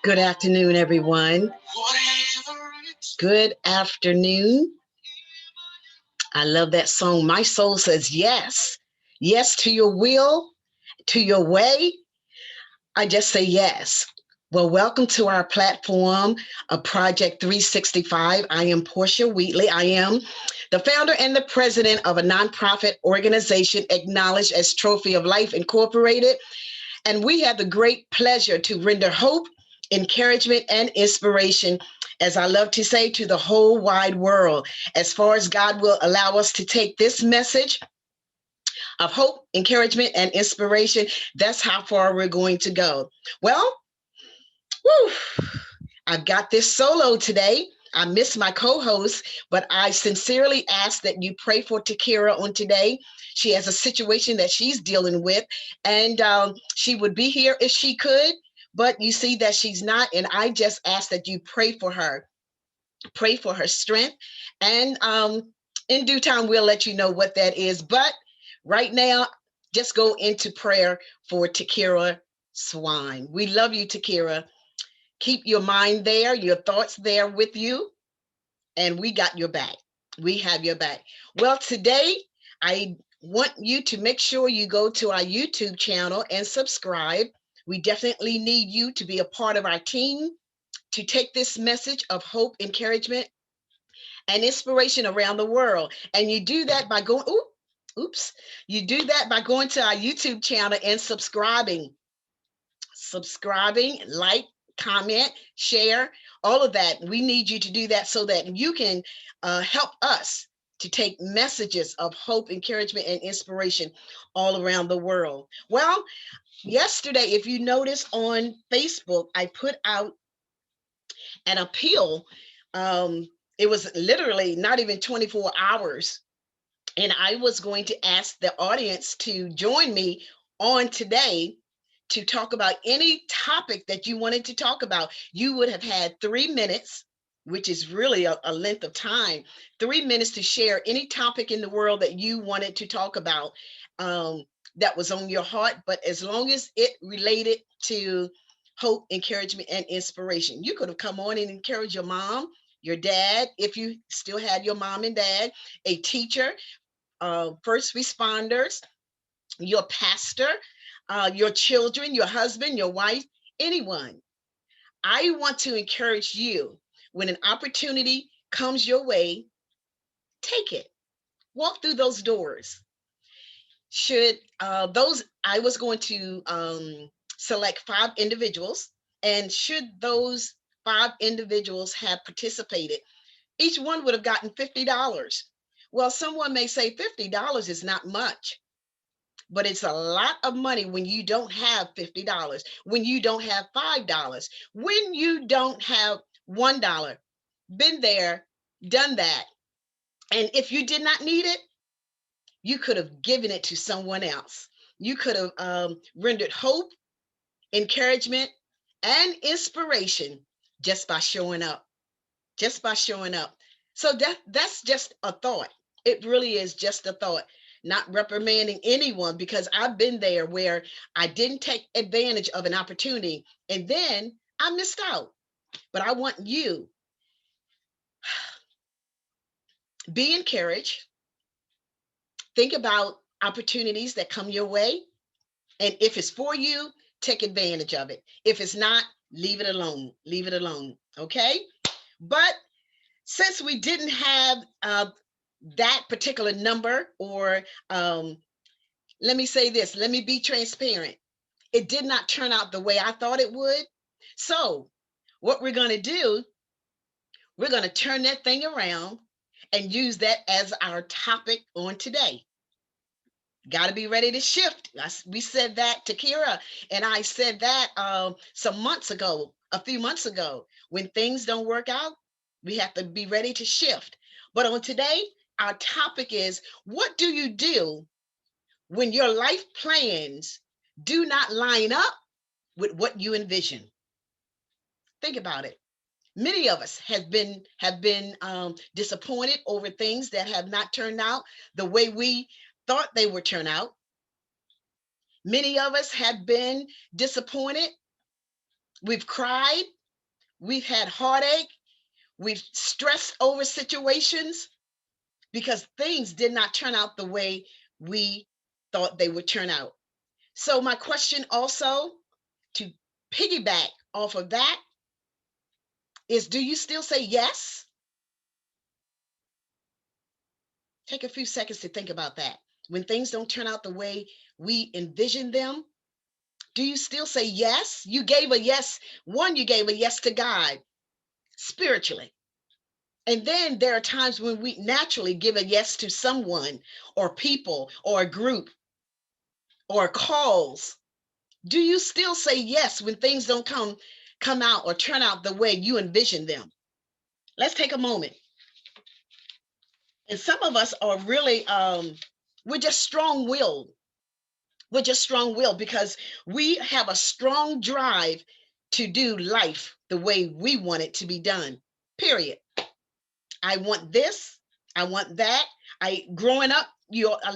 Good afternoon, everyone. Good afternoon. I love that song. My soul says yes. Yes to your will, to your way. I just say yes. Well, welcome to our platform of Project 365. I am Portia Wheatley. I am the founder and the president of a nonprofit organization acknowledged as Trophy of Life Incorporated. And we have the great pleasure to render hope, encouragement, and inspiration, as I love to say, to the whole wide world. As far as God will allow us to take this message of hope, encouragement, and inspiration, that's how far we're going to go. Well, whew, I've got this solo today. I miss my co-host, but I sincerely ask that you pray for Takira on today. She has a situation that she's dealing with, and she would be here if she could, but you see that she's not, and I just ask that you pray for her strength, and in due time, we'll let you know what that is. But right now, just go into prayer for Takira Swine. We love you, Takira. Keep your mind there, your thoughts there with you, and we got your back. We have your back. Well, today I want you to make sure you go to our YouTube channel and subscribe. We definitely need you to be a part of our team to take this message of hope, encouragement, and inspiration around the world. And you do that by going, you do that by going to our YouTube channel and subscribing, like, comment, share, all of that. We need you to do that so that you can help us to take messages of hope, encouragement, and inspiration all around the world. Well, yesterday, if you notice on Facebook, I put out an appeal. It was literally not even 24 hours. And I was going to ask the audience to join me on today to talk about any topic that you wanted to talk about. You would have had 3 minutes, which is really a length of time, 3 minutes to share any topic in the world that you wanted to talk about, that was on your heart. But as long as it related to hope, encouragement, and inspiration, you could have come on and encouraged your mom, your dad, if you still had your mom and dad, a teacher, first responders, your pastor, your children, your husband, your wife, anyone. I want to encourage you, when an opportunity comes your way, take it. Walk through those doors. I was going to select 5 individuals, and should those 5 individuals have participated, each one would have gotten $50. Well, someone may say $50 is not much, but it's a lot of money when you don't have $50, when you don't have $5, when you don't have $1. Been there, done that. And if you did not need it, you could have given it to someone else. You could have rendered hope, encouragement, and inspiration just by showing up. Just by showing up. So that's just a thought. It really is just a thought. Not reprimanding anyone, because I've been there where I didn't take advantage of an opportunity and then I missed out. But I want you, be encouraged. Think about opportunities that come your way. And if it's for you, take advantage of it. If it's not, leave it alone. Leave it alone. Okay? But since we didn't have that particular number, or let me say this, let me be transparent. It did not turn out the way I thought it would. So what we're going to do, we're going to turn that thing around and use that as our topic on today. Got to be ready to shift. We said that to Kira, and I said that some months ago, a few months ago. When things don't work out, we have to be ready to shift. But on today, our topic is, what do you do when your life plans do not line up with what you envision? Think about it. Many of us have been disappointed over things that have not turned out the way we thought they would turn out. Many of us have been disappointed. We've cried. We've had heartache. We've stressed over situations because things did not turn out the way we thought they would turn out. So my question also, to piggyback off of that, is do you still say yes? Take a few seconds to think about that. When things don't turn out the way we envision them, do you still say yes? You gave a yes. One, you gave a yes to God spiritually. And then there are times when we naturally give a yes to someone or people or a group or calls. Do you still say yes when things don't come out or turn out the way you envision them? Let's take a moment. And some of us are really we're just strong-willed. We're just strong-willed because we have a strong drive to do life the way we want it to be done. Period. I want this, I want that. Growing up,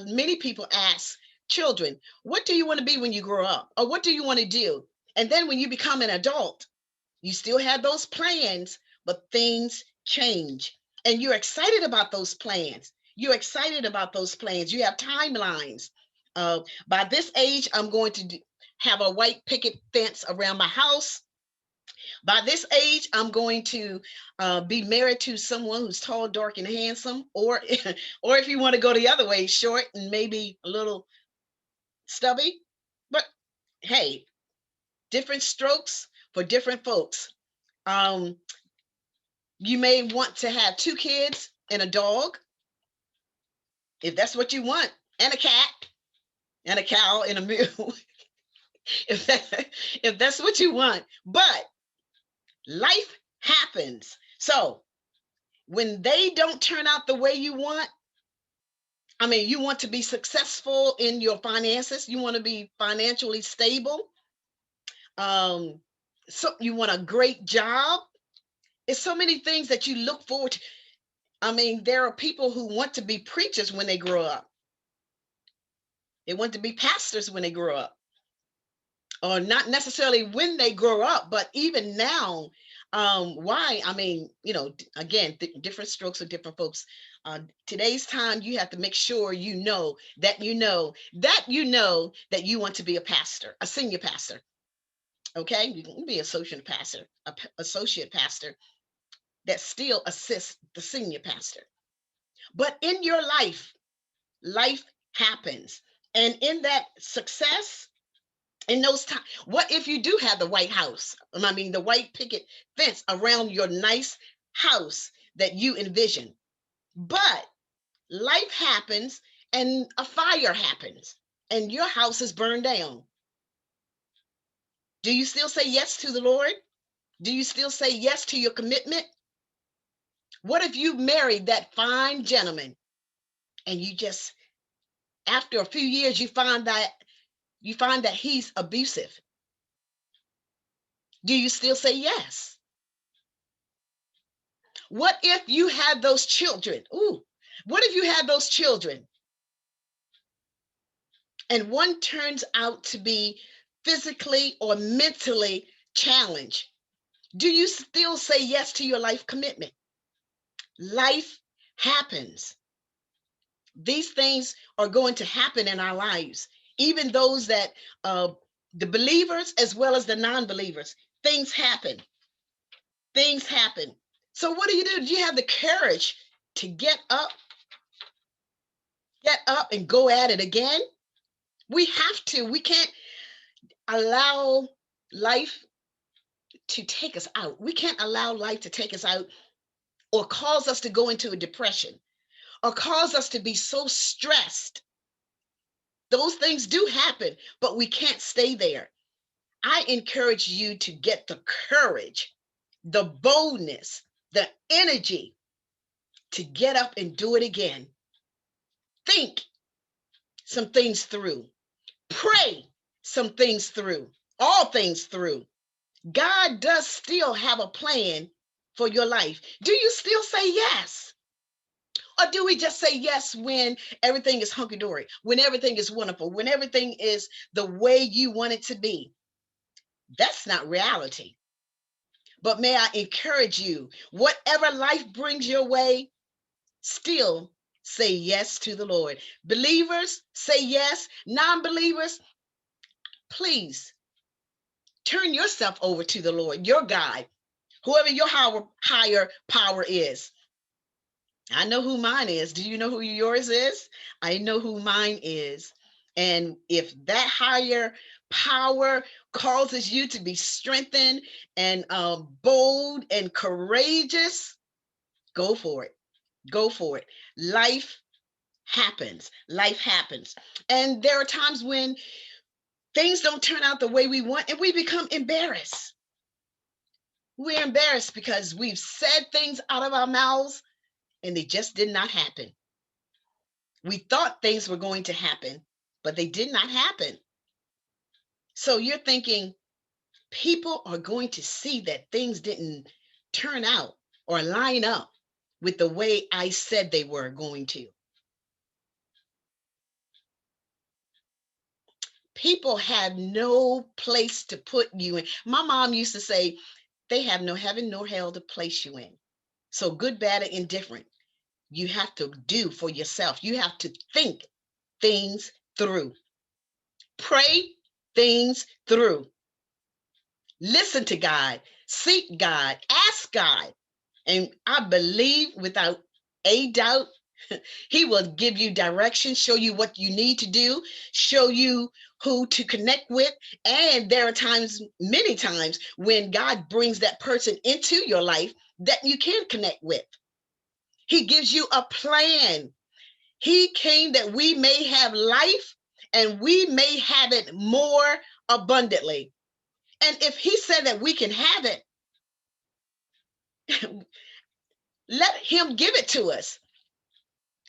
many people ask children, what do you want to be when you grow up? Or what do you want to do? And then when you become an adult, you still have those plans, but things change. And you're excited about those plans. You're excited about those plans. You have timelines. By this age, I'm going to have a white picket fence around my house. By this age, I'm going to be married to someone who's tall, dark, and handsome, or or if you want to go the other way, short and maybe a little stubby. But hey, different strokes for different folks. Um, you may want to have 2 kids and a dog, if that's what you want, and a cat, and a cow, and a mule, if that's what you want. But life happens. So when they don't turn out the way you want, I mean, you want to be successful in your finances, you want to be financially stable, so you want a great job. It's so many things that you look forward to. I mean, there are people who want to be preachers when they grow up. They want to be pastors when they grow up, or not necessarily when they grow up, but even now. Why? I mean, again, different strokes for different folks. Today's time, you have to make sure that you want to be a pastor, a senior pastor. Okay, you can be associate pastor, associate pastor that still assists the senior pastor. But in your life happens, and in that success, in those times, what if you do have the White House? I mean, the white picket fence around your nice house that you envision. But life happens and a fire happens and your house is burned down. Do you still say yes to the Lord? Do you still say yes to your commitment? What if you married that fine gentleman and you just, after a few years, you find that he's abusive? Do you still say yes? What if you had those children? Ooh, what if you had those children and one turns out to be physically or mentally challenged? Do you still say yes to your life commitment? Life happens. These things are going to happen in our lives, even those that, the believers as well as the non-believers. Things happen. Things happen. So what do? Do you have the courage to get up and go at it again? We have to. We can't allow life to take us out. We can't allow life to take us out or cause us to go into a depression or cause us to be so stressed. Those things do happen, but we can't stay there. I encourage you to get the courage, the boldness, the energy to get up and do it again. Think some things through. Pray some things through. All things through. God does still have a plan for your life. Do you still say yes? Or do we just say yes when everything is hunky-dory, when everything is wonderful, when everything is the way you want it to be? That's not reality. But may I encourage you, whatever life brings your way, still say yes to the Lord. Believers, say yes. Non-believers, please turn yourself over to the Lord, your guide, whoever your higher power is. I know who mine is. Do you know who yours is? I know who mine is. And if that higher power causes you to be strengthened and bold and courageous, go for it. Go for it. Life happens. Life happens. And there are times when things don't turn out the way we want and we become embarrassed. We're embarrassed because we've said things out of our mouths and they just did not happen. We thought things were going to happen, but they did not happen. So you're thinking people are going to see that things didn't turn out or line up with the way I said they were going to. People have no place to put you in. My mom used to say, they have no heaven nor hell to place you in. So good, bad, and indifferent, you have to do for yourself. You have to think things through. Pray things through. Listen to God. Seek God. Ask God. And I believe without a doubt, he will give you direction, show you what you need to do, show you who to connect with. And there are times, many times, when God brings that person into your life that you can connect with. He gives you a plan. He came that we may have life and we may have it more abundantly. And if he said that we can have it, let him give it to us.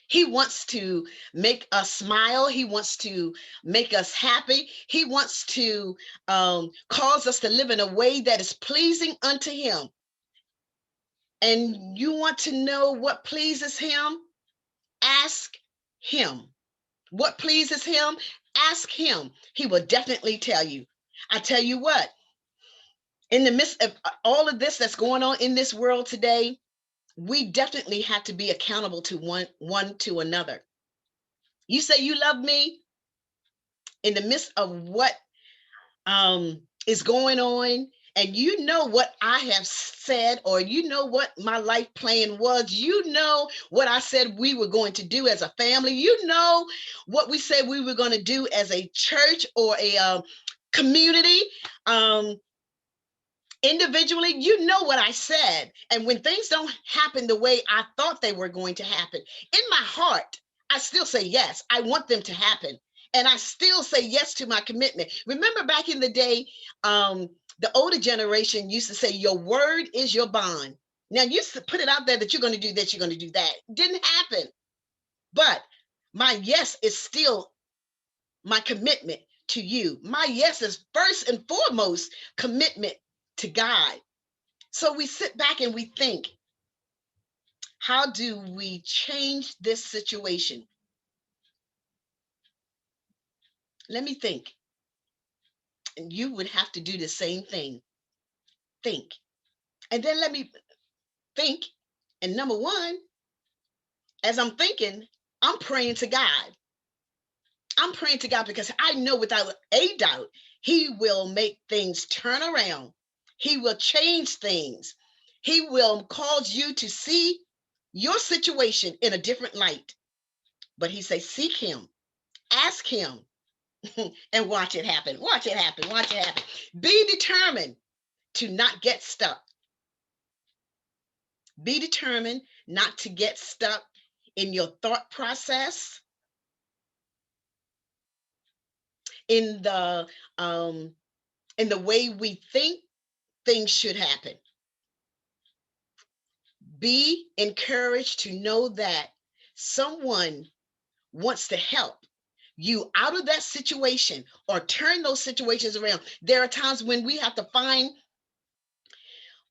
He wants to make us smile. He wants to make us happy. He wants to cause us to live in a way that is pleasing unto him. And you want to know what pleases him? Ask him. What pleases him? Ask him. He will definitely tell you. I tell you what, in the midst of all of this that's going on in this world today, we definitely have to be accountable to one to another. You say you love me in the midst of what is going on, and you know what I have said, or you know what my life plan was, you know what I said we were going to do as a family, you know what we said we were going to do as a church or a community. Individually, you know what I said. And when things don't happen the way I thought they were going to happen, in my heart, I still say yes. I want them to happen. And I still say yes to my commitment. Remember back in the day, the older generation used to say, your word is your bond. Now, you used to put it out there that you're going to do this, you're going to do that. Didn't happen. But my yes is still my commitment to you. My yes is first and foremost commitment to God. So we sit back and we think, how do we change this situation? Let me think. And you would have to do the same thing. Think. And then let me think. And number one, as I'm thinking, I'm praying to God. I'm praying to God because I know without a doubt, he will make things turn around. He will change things. He will cause you to see your situation in a different light. But he says, seek him, ask him, and watch it happen. Watch it happen. Watch it happen. Be determined to not get stuck. Be determined not to get stuck in your thought process, in the way we think things should happen. Be encouraged to know that someone wants to help you out of that situation or turn those situations around. There are times when we have to find,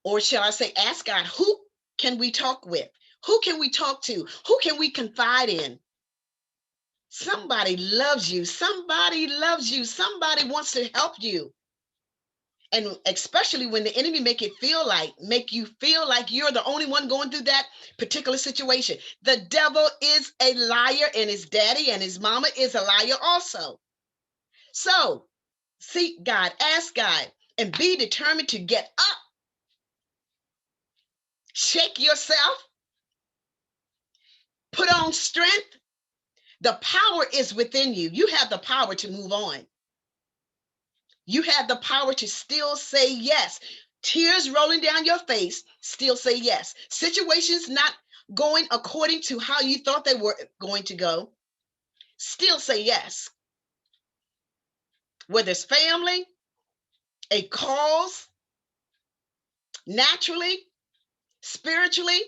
or shall I say, ask God, who can we talk with? Who can we talk to? Who can we confide in? Somebody loves you. Somebody loves you. Somebody wants to help you. And especially when the enemy make you feel like you're the only one going through that particular situation. The devil is a liar, and his daddy and his mama is a liar also. So seek God, ask God, and be determined to get up. Shake yourself, put on strength. The power is within you. You have the power to move on. You have the power to still say yes. Tears rolling down your face, still say yes. Situations not going according to how you thought they were going to go, still say yes. Whether it's family, a cause, naturally, spiritually,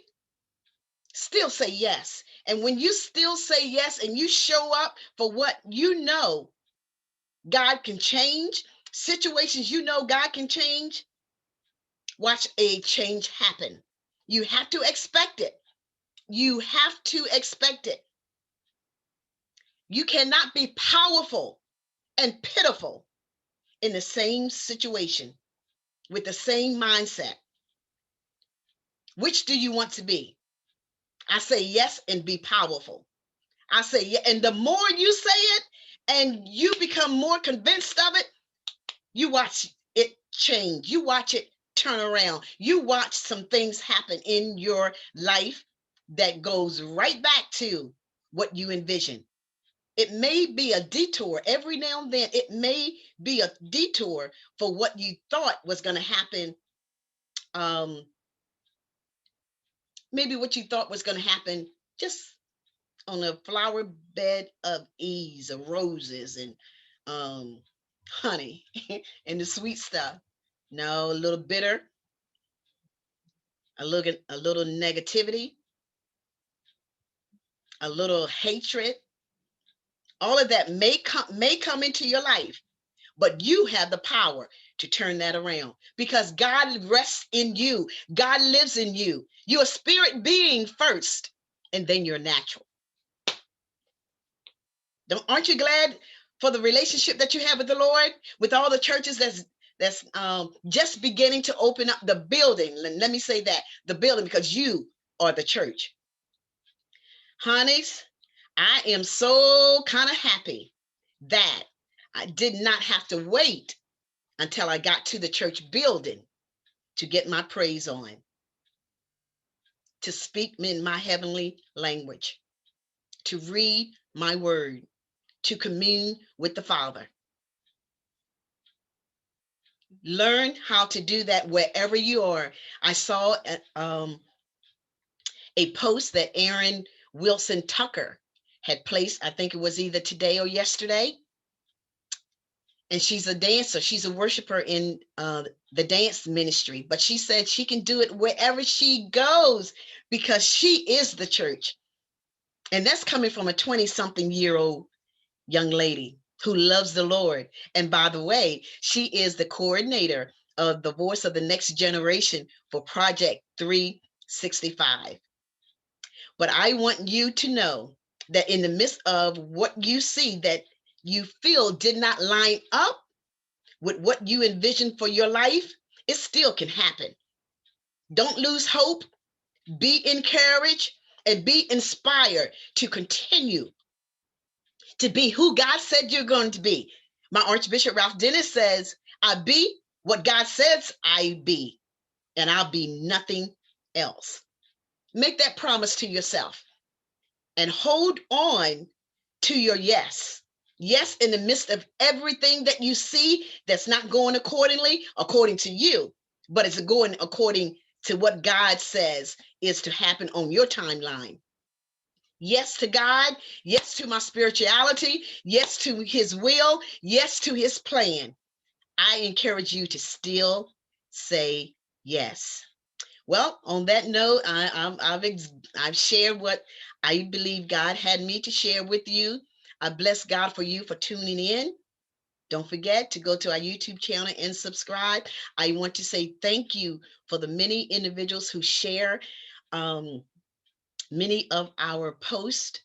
still say yes. And when you still say yes and you show up for what you know God can change, situations you know God can change, watch a change happen. You have to expect it. You have to expect it. You cannot be powerful and pitiful in the same situation with the same mindset. Which do you want to be? I say yes and be powerful. I say yeah, and the more you say it and you become more convinced of it, you watch it change. You watch it turn around. You watch some things happen in your life that goes right back to what you envision. It may be a detour every now and then. It may be a detour for what you thought was going to happen. Maybe what you thought was going to happen just on a flower bed of ease, of roses and honey and the sweet stuff. No, a little bitter, a little negativity, a little hatred. All of that may come into your life, but you have the power to turn that around because God rests in you. God lives in you. You're a spirit being first, and then you're natural. Aren't you glad for the relationship that you have with the Lord? With all the churches that's just beginning to open up the building. Let me say that, the building, because you are the church. Honeys, I am so kind of happy that I did not have to wait until I got to the church building to get my praise on, to speak in my heavenly language, to read my word, to commune with the Father. Learn how to do that wherever you are. I saw a post that Aaron Wilson Tucker had placed. I think it was either today or yesterday. And she's a dancer. She's a worshiper in the dance ministry. But she said she can do it wherever she goes because she is the church. And that's coming from a 20-something-year-old young lady who loves the Lord. And by the way, she is the coordinator of the Voice of the Next Generation for Project 365. But I want you to know that in the midst of what you see that you feel did not line up with what you envision for your life, it still can happen. Don't lose hope. Be encouraged and be inspired to continue to be who God said you're going to be. My Archbishop Ralph Dennis says, I be what God says I be, and I'll be nothing else. Make that promise to yourself and hold on to your yes. Yes, in the midst of everything that you see that's not going according to you, but it's going according to what God says is to happen on your timeline. Yes to God, yes to my spirituality, yes to his will, yes to his plan. I encourage you to still say yes. Well, on that note, I've shared what I believe God had me to share with you. I bless God for you for tuning in. Don't forget to go to our YouTube channel and subscribe. I want to say thank you for the many individuals who share many of our posts.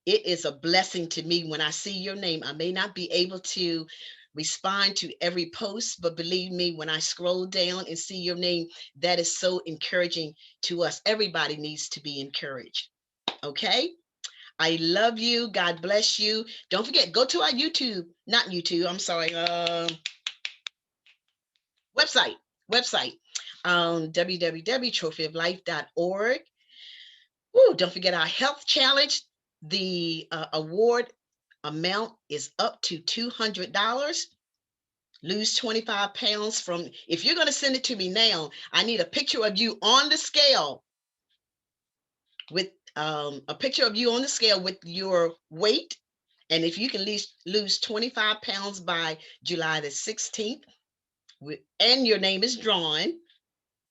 It is a blessing to me when I see your name. I may not be able to respond to every post, but believe me, when I scroll down and see your name, that is so encouraging to us. Everybody needs to be encouraged. Okay. I love you. God bless you. Don't forget, go to our YouTube, not YouTube, I'm sorry, website, www.trophyoflife.org. Woo, don't forget our health challenge. The award amount is up to $200. Lose 25 pounds from, if you're going to send it to me now, I need a picture of you on the scale with a picture of you on the scale with your weight. And if you can lose 25 pounds by July the 16th, and your name is drawn,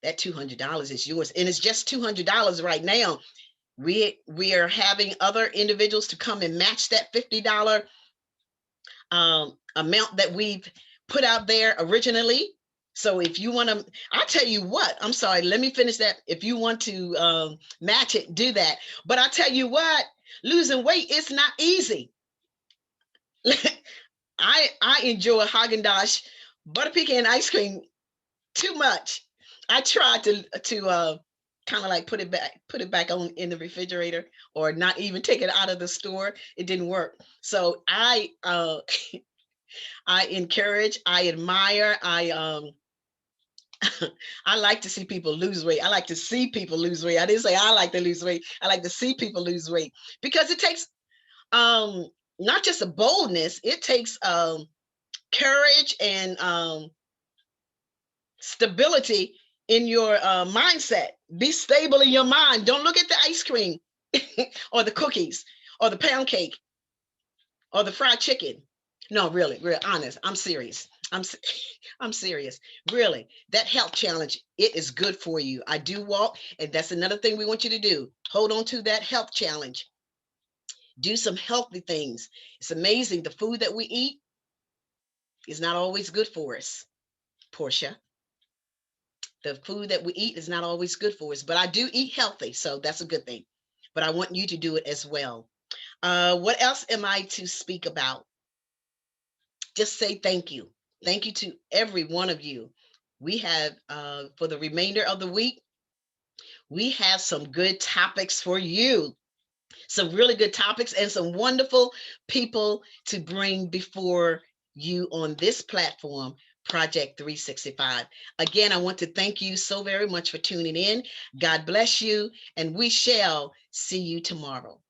that $200 is yours. And it's just $200 right now. We are having other individuals to come and match that $50 amount that we've put out there originally. So if you want to, I'll tell you what, I'm sorry, let me finish that. If you want to match it, do that. But I'll tell you what, losing weight is not easy. I enjoy Haagen-Dazs butter pecan ice cream too much. I tried to kind of like put it back on in the refrigerator, or not even take it out of the store. It didn't work. So I I encourage, I admire, I like to see people lose weight. I like to see people lose weight. I didn't say I like to lose weight. I like to see people lose weight, because it takes not just a boldness, it takes courage and stability in your mindset. Be stable in your mind. Don't look at the ice cream or the cookies or the pound cake or the fried chicken. No, really, real honest. I'm serious. I'm serious. Really, that health challenge, it is good for you. I do walk, and that's another thing we want you to do. Hold on to that health challenge. Do some healthy things. It's amazing. The food that we eat is not always good for us, Portia. The food that we eat is not always good for us, but I do eat healthy, so that's a good thing. But I want you to do it as well. What else am I to speak about? Just say thank you. Thank you to every one of you. We have, for the remainder of the week, we have some good topics for you. Some really good topics and some wonderful people to bring before you on this platform, Project 365. Again, I want to thank you so very much for tuning in. God bless you, and we shall see you tomorrow.